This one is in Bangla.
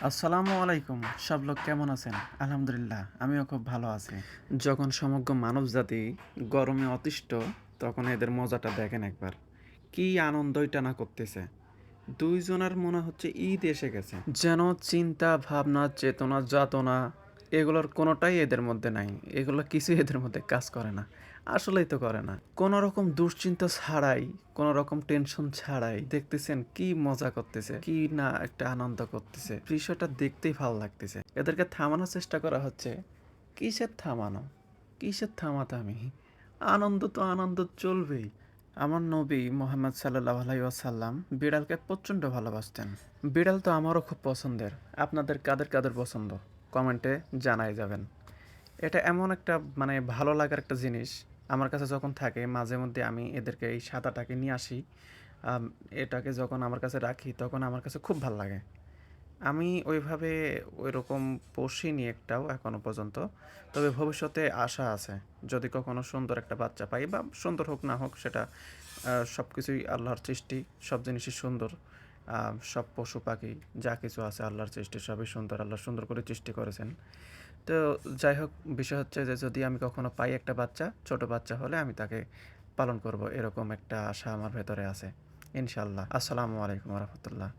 আসসালামু আলাইকুম। সব লোক কেমন আছেন? আলহামদুলিল্লাহ, আমিও খুব ভালো আছি। যখন সমগ্র মানবজাতি গরমে অতিষ্ঠ, তখন এদের মজাটা দেখেন একবার। কি আনন্দই না করতেছে। ২ জনের মনে হচ্ছে ঈদ এসে গেছে। যেন চিন্তা, ভাবনা, চেতনা, যাতনা এগুলোর কোনোটাই এদের মধ্যে নাই। এগুলো কিছুই এদের মধ্যে কাজ করে না। আসলেই তো করে না। কোনো রকম দুশ্চিন্তা ছাড়াই, কোনো রকম টেনশন ছাড়াই দেখতেছেন কি মজা করতেছে, কি না একটা আনন্দ করতেছে। বিষয়টা দেখতেই ভালো লাগতেছে। এদেরকে থামানোর চেষ্টা করা হচ্ছে। কিসের থামানো? কিসের থামাতামি? আনন্দ তো আনন্দ চলবেই। আমার নবী মোহাম্মদ সাল্লাল্লাহু আলাইহি ওয়াসাল্লাম বিড়ালকে প্রচণ্ড ভালোবাসতেন। বিড়াল তো আমারও খুব পছন্দের। আপনাদের কাদের কাদের পছন্দ? কমেন্টে জানাই যাবেন। এটা এমন একটা মানে ভালো লাগার একটা জিনিস আমার কাছে যখন থাকে মাঝে মধ্যে আমি এদেরকে এই সাদাটাকে নিয়ে আসি। আম, এটাকে যখন আমার কাছে রাখি তখন আমার কাছে খুব ভাল লাগে। আমি ওইভাবে ওইরকম পুষিনি একটাও এখনো পর্যন্ত। তবে ভবিষ্যতে আশা আছে। যদি কখনো সুন্দর একটা বাচ্চা পাই বা সুন্দর হোক না হোক সেটা সব কিছুই আল্লাহর সৃষ্টি, সব জিনিসই সুন্দর। সব পশু পাখি যা কিছু আছে আল্লাহর সৃষ্টি সবই সুন্দর। আল্লাহ সুন্দর করে সৃষ্টি করেছেন। তো যাই হোক বিষয় হচ্ছে যে যদি আমি কখনো পাই একটা বাচ্চা, ছোট বাচ্চা হলে আমি তাকে পালন করব এরকম একটা আশা আমার ভেতরে আছে। ইনশাআল্লাহ। আসসালামু আলাইকুম ওয়া রাহমাতুল্লাহ।